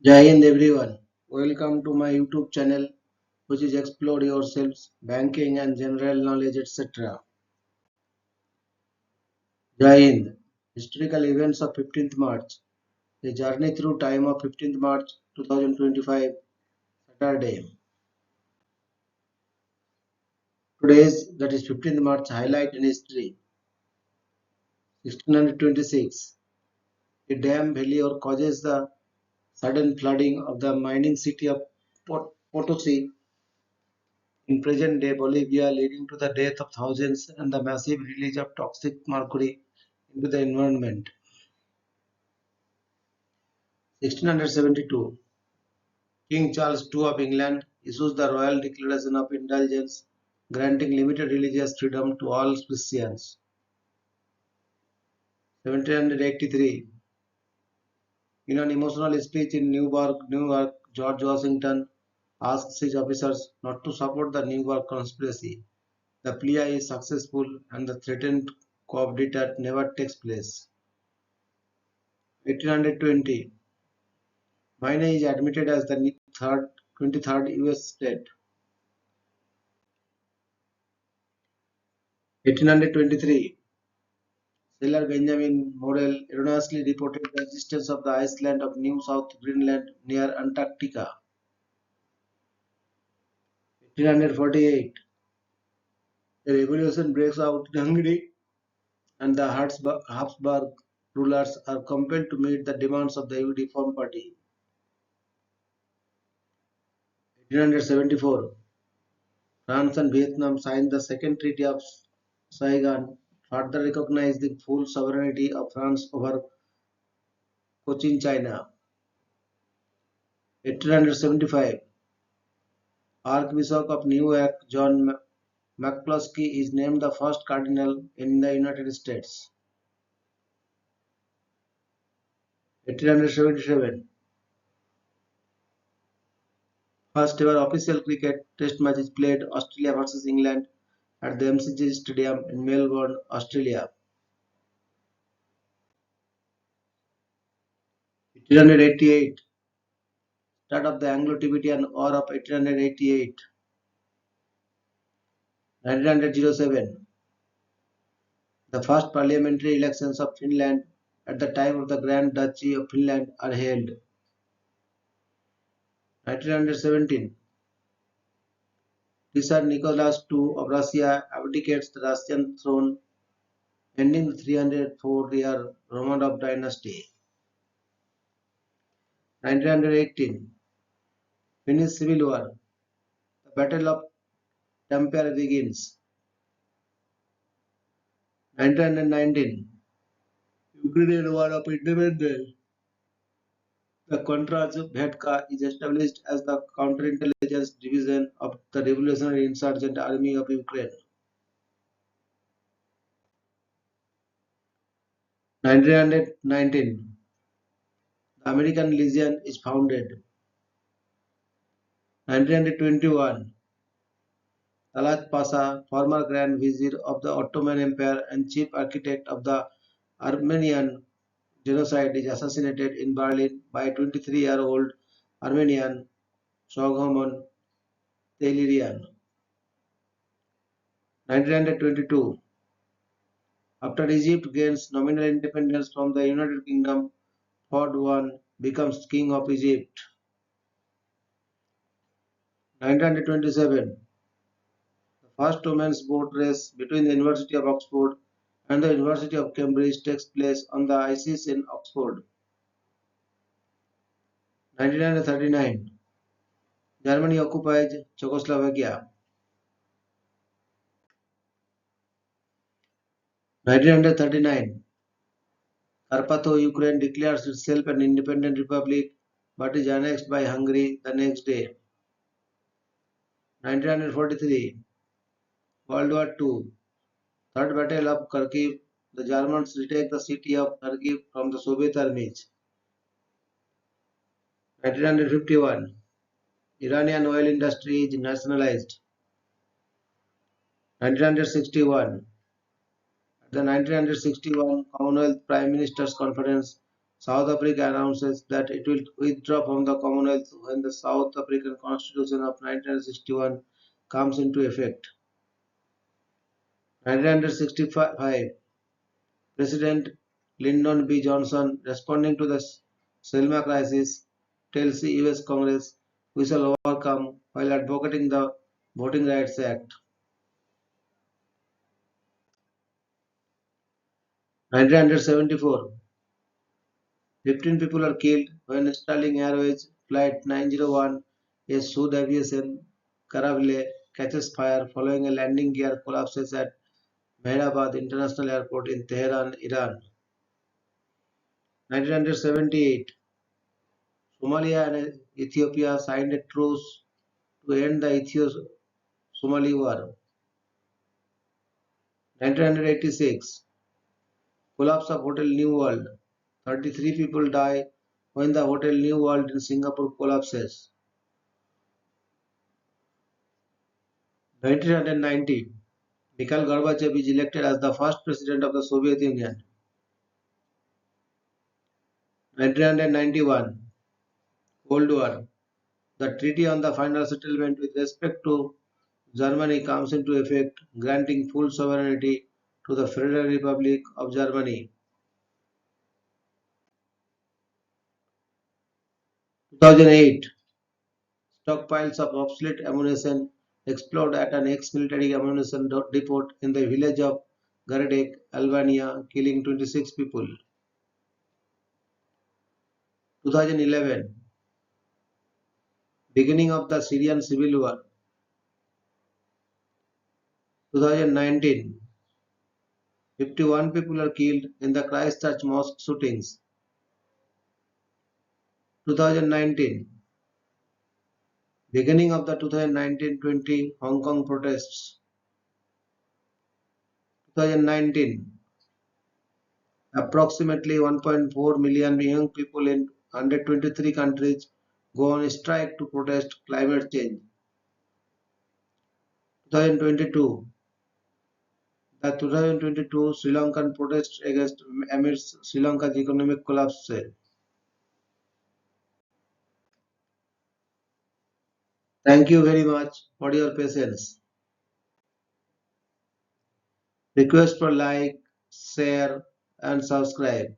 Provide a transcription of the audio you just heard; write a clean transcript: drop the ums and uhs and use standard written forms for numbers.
Jai Hind everyone. Welcome to my YouTube channel, which is Explore Yourselves, Banking and General Knowledge, etc. Jai Hind. Historical events of 15th March. The journey through time of 15th March 2025, Saturday. Today's, that is 15th March, highlight in history. 1626. A dam failure causes the sudden flooding of the mining city of Potosi in present-day Bolivia, leading to the death of thousands and the massive release of toxic mercury into the environment. 1672, King Charles II of England issues the Royal Declaration of Indulgence, granting limited religious freedom to all Christians. 1783, in an emotional speech in Newark, New York, George Washington asks his officers not to support the Newark conspiracy. The plea is successful and the threatened coup d'etat never takes place. 1820, Maine is admitted as the 23rd US state. 1823, sailor Benjamin Morel erroneously reported the existence of the island of New South Greenland near Antarctica. 1848, a revolution breaks out in Hungary and the Habsburg rulers are compelled to meet the demands of the Reform Party. 1874, France and Vietnam signed the Second Treaty of Saigon, further recognized the full sovereignty of France over Cochin China. 1875, Archbishop of New York John McCloskey is named the first cardinal in the United States. 1877, first ever official cricket test match is played Australia versus England at the MCG Stadium in Melbourne, Australia. 1888, start of the Anglo-Tibetan War of 1888. 1907, the first parliamentary elections of Finland at the time of the Grand Duchy of Finland are held. 1917, Tsar Nicholas II of Russia abdicates the Russian throne, ending the 304-year Romanov dynasty. 1918, Finnish Civil War. The Battle of Tampere begins. 1919, Ukrainian War of Independence. The Kontrrazvedka is established as the counterintelligence division of the Revolutionary Insurgent Army of Ukraine. 1919, the American Legion is founded. 1921, Talat Pasha, former Grand Vizier of the Ottoman Empire and chief architect of the Armenian genocide, is assassinated in Berlin by 23-year-old Armenian Soghomon Tehlirian. 1922, after Egypt gains nominal independence from the United Kingdom, Ford I becomes King of Egypt. 1927, the first women's boat race between the University of Oxford and the University of Cambridge takes place on the ICs in Oxford. 1939, Germany occupies Czechoslovakia. 1939, Carpatho, Ukraine declares itself an independent republic but is annexed by Hungary the next day. 1943, World War II, Third Battle of Kharkiv, the Germans retake the city of Kharkiv from the Soviet armies. 1951, Iranian oil industry is nationalized. 1961, at the 1961 Commonwealth Prime Ministers Conference, South Africa announces that it will withdraw from the Commonwealth when the South African Constitution of 1961 comes into effect. 1965, President Lyndon B. Johnson, responding to the Selma crisis, tells the US Congress we shall overcome while advocating the Voting Rights Act. 1974, 15 people are killed when Sterling Airways Flight 901, a Sud Aviation Caravelle, catches fire following a landing gear collapses at Mehrabad International Airport in Tehran, Iran. 1978, Somalia and Ethiopia signed a truce to end the Ethio-Somali War. 1986, collapse of Hotel New World. 33 people die when the Hotel New World in Singapore collapses. 1990, Mikhail Gorbachev is elected as the first president of the Soviet Union. 1991, Cold War. The treaty on the final settlement with respect to Germany comes into effect, granting full sovereignty to the Federal Republic of Germany. 2008, stockpiles of obsolete ammunition explode at an ex-military ammunition depot in the village of Garadek, Albania, killing 26 people. 2011, beginning of the Syrian civil war. 2019, 51 people are killed in the Christchurch mosque shootings. 2019, beginning of the 2019-20 Hong Kong protests. 2019, approximately 1.4 million young people in 123 countries go on strike to protest climate change. 2022, the 2022 Sri Lankan protests against amidst Sri Lanka's economic collapse. Thank you very much for your patience. Request for like, share and subscribe.